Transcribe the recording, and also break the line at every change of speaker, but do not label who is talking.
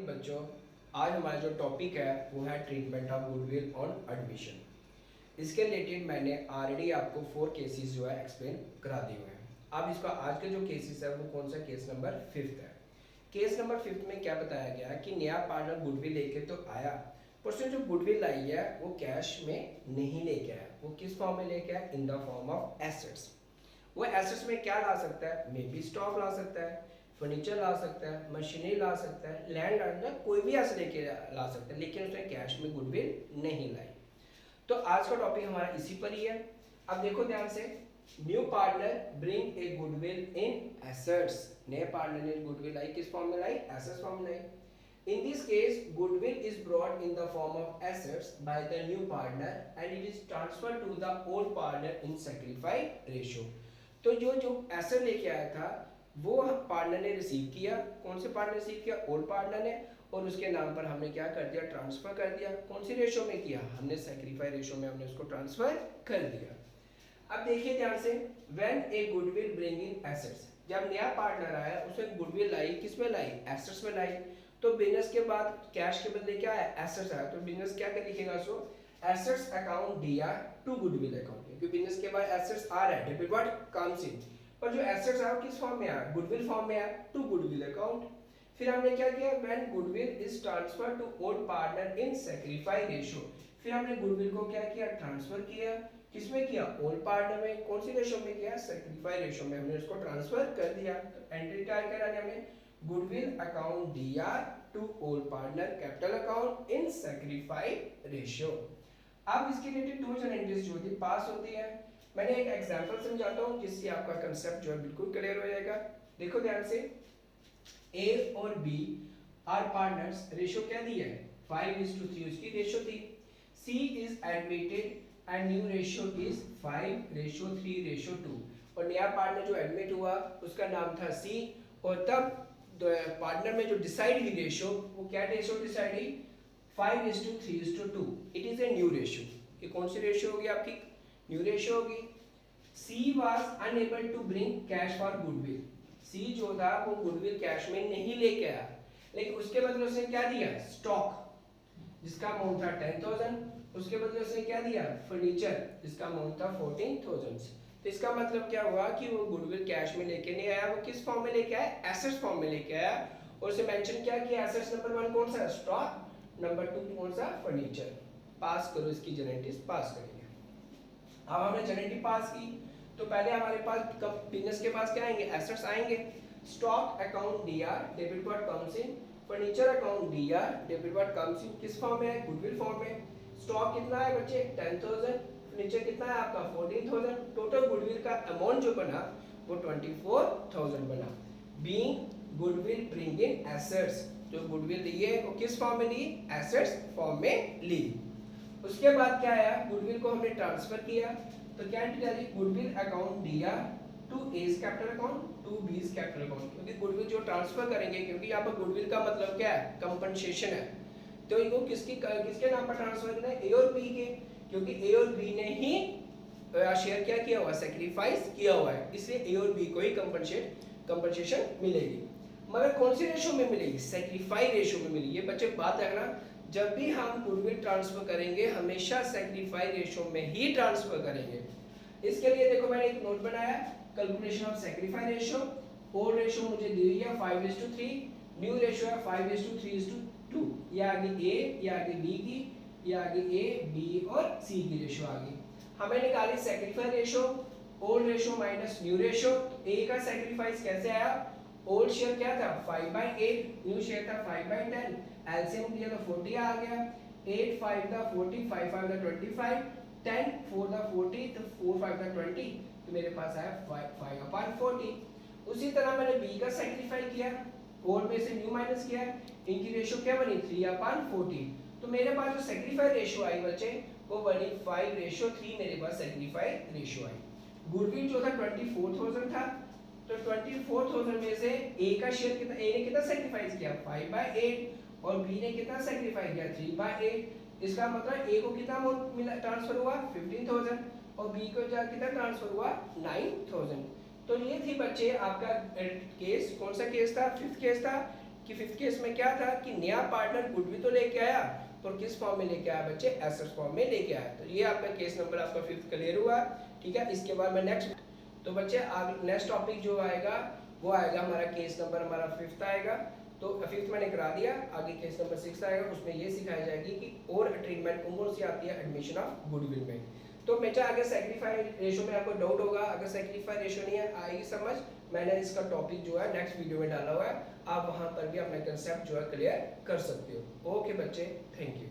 बच्चों, आज हमारा जो टॉपिक है वो है treatment of goodwill on admission. इसके रिलेटेड मैंने ऑलरेडी आपको 4 केसेस जो है एक्सप्लेन करा दिए हुए हैं। अब इसका आज के जो केसेस है वो कौन सा केस नंबर 5 है। केस नंबर 5 में क्या बताया गया कि नया पार्टनर गुडविल लेके तो आया, पर उसने जो गुडविल लाई है वो कैश में नहीं लेके आया। वो किस फॉर्म में लेके आया? In the form of assets. वो एसेट्स में क्या ला सकता है? मे बी स्टॉक ला सकता है, फर्नीचर ला सकता है, मशीनरी ला सकता है, लैंड लैंड कोई भी ऐसे लेके ला सकता है, लेकिन उसने कैश में गुडविल नहीं लाई। तो आज का टॉपिक हमारा इसी पर ही है। अब देखो ध्यान से, new partner bring a goodwill in assets. नए पार्टनर ने गुडविल लाई, किस फॉर्म में लाई? एसेट्स फॉर्म में लाई। In this case, goodwill is brought in the form of assets by the new partner and it is transferred to the old partner in sacrifice ratio. तो जो asset लेके आया था वो partner ने receive किया। कौन से पार्टनर रिसीव किया? ओल्ड पार्टनर ने। और उसके नाम पर हमने क्या कर दिया? ट्रांसफर कर दिया। कौन सी रेशो में किया? हमने सैक्रिफाइस रेशो में हमने उसको ट्रांसफर कर दिया। अब देखिए ध्यान से, when A goodwill bring in assets, जब नया पार्टनर आया उसने गुडविल लाई, किस में लाई? एसेट्स में लाई। तो बिजनेस के बाद कैश के बदले क्या है? एसेट्स आया। तो बिजनेस क्या कर लिखेगा? So assets account DR to goodwill account, क्योंकि बिजनेस के बाद एसेट्स आ रहा है, डेबिट व्हाट कम्स इन। पर जो एसेट्स आया किस फॉर्म में आया? गुडविल फॉर्म में आया, टू गुडविल अकाउंट। फिर हमने क्या किया? When goodwill is transferred to old partner in sacrifice ratio, फिर हमने गुडविल को क्या किया? ट्रांसफर किया। किसमें किया? ओल्ड पार्टनर में। कौन सी रेशियो में किया? सैक्रिफाइस रेशियो में हमने उसको ट्रांसफर कर दिया। तो एंट्री क्या करा हमने? Goodwill account DR to old partner capital account in sacrifice ratio. अब इसके रिलेटेड दो जन एंट्रीज जो होती पास होती है। मैंने एक एग्जांपल समझाता हूं जिससे आपका कांसेप्ट जो है बिल्कुल क्लियर हो जाएगा। देखो ध्यान से, ए और बी आर पार्टनर्स, रेशियो क्या दी है? 5:3 उसकी रेशियो थी। C is admitted and new ratio is 5:3:2। और नया पार्टनर जो एडमिट हुआ उसका नाम था सी, और तब पार्टनर में जो डिसाइड हुई रेशियो वो क्या रेशियो डिसाइड हुई? 5:3:2। It is a new ratio. ये कौन सी रेशियो होगी आपकी? न्यू रेशियो होगी। C was unable to bring cash for goodwill. C जो था वो गुडविल कैश में नहीं लेके आया, लेकिन उसके बदले उसने क्या दिया? स्टॉक, जिसका अमाउंट था 10,000। उसके बदले उसने क्या दिया? फर्नीचर, जिसका अमाउंट था 14,000। तो इसका मतलब क्या हुआ कि वो गुडविल कैश में लेके नहीं आया, वो किस फॉर्म में लेके आया? एसेट्स फॉर्म में लेके आया। और उसे मेंशन क्या किया? एसेट्स नंबर 1 कौन सा? स्टॉक। नंबर 2 कौन सा? फर्नीचर। पास करो, इसकी जनरेटिव पास करेंगे। अब हमने जनरेटिव पास की तो पहले हमारे पास बिजनेस के पास क्या आएंगे? एसेट्स आएंगे। Stock account DR, debit what comes in. Furniture account DR, debit what comes in. किस फॉर्म में है? गुडविल फॉर्म में। स्टॉक कितना है बच्चे? 10,000। फर्नीचर कितना है आपका? 14,000। टोटल गुडविल का अमाउंट जो बना वो 24,000 बना। Being goodwill bring in assets, जो गुडविल ली है वो किस फॉर्म में ली? एसेट्स फॉर्म में ली। उसके बाद क्या आया? गुडविल को हमने ट्रांसफर किया। तो क्या एंट्री डाली? Goodwill account DR to A's capital account to B's capital account, क्योंकि गुडविल जो ट्रांसफर करेंगे, क्योंकि यहाँ पर गुडविल का मतलब क्या है? कंपनसेशन है। तो इनको किसके नाम पर ट्रांसफर करना है? ए और बी के, क्योंकि ए और बी ने ही शेयर क्या किया हुआ? सैक्रिफाइस किया हुआ है, इसलिए ए और बी को ही कंपनसेशन मिलेगी। मगर कौन सी रेशियो में मिलेगी? सैक्रिफाइस रेशियो में मिलेगी। ये बच्चे बात रखना, जब भी हम गुडविल ट्रांसफर करेंगे हमेशा सैक्रिफाइस रेशियो में ही ट्रांसफर करेंगे। इसके लिए देखो मैंने एक नोट बनाया, calculation of sacrifice ratio. Old ratio मुझे दी हुई है 5:3, न्यू रेशियो है 5:3:2। ये आगे ए, ये आगे बी की, ये आगे ए बी और सी की रेशियो आ गई। हमें निकाली sacrifice ratio, old ratio minus new ratio. A का सैक्रिफाइस कैसे आया? ओल्ड शेयर क्या था? 5/8, न्यू शेयर था 5/10। एलसीएम दिया तो 40 आ गया। 8 5 दा 40, 5 5 दा 25, 10 4 दा 40, तो 4 5 दा 20, तो मेरे पास आया 5/40। उसी तरह मैंने बी का सैक्रिफाइस किया, ओल्ड में से न्यू माइनस किया, इनकी रेशियो क्या बनी? 3/40। तो मेरे पास जो सैक्रिफाइस रेशियो आई बच्चे वो बनी 5:3। मेरे पास सैक्रिफाइस रेशियो आई। गुडविल जो था 24,000 था, तो 24,000 में से ए का शेयर कितना? ए ने कितना सैक्रिफाइस किया? 5/8। और बी ने कितना सैक्रिफाइस किया? 3/8। इसका मतलब ए को कितना अमाउंट मिला? ट्रांसफर हुआ 15,000, और बी को कितना ट्रांसफर हुआ? 9,000। तो ये थी बच्चे आपका केस। कौन सा केस था? 5th केस था, कि फिफ्थ केस में क्या था कि नया पार्टनर गुडविल तो लेके आया, पर किस फॉर्म में लेके आया बच्चे, एसेट्स फॉर्म में लेके आया। तो ये आपका केस नंबर आपका फिफ्थ क्लियर हुआ। ठीक है, इसके बाद में नेक्स्ट, तो बच्चे नेक्स्ट टॉपिक जो आएगा वो आएगा हमारा केस नंबर हमारा फिफ्थ आएगा। तो फिफ्थ मैंने करा दिया, आगे केस नंबर सिक्स आएगा, उसमें ये सिखाई जाएगी कि और ट्रीटमेंट कौन सी आती है एडमिशन ऑफ गुडविल में। तो बेटा अगर सेक्रीफाई रेशो में आपको डाउट होगा, अगर सेक्रीफाई रेशो नहीं है आएगी समझ, मैंने इसका टॉपिक जो है नेक्स्ट वीडियो में डाला हुआ है, आप वहां पर भी अपना कंसेप्ट जो है क्लियर कर सकते हो। ओके बच्चे, थैंक यू।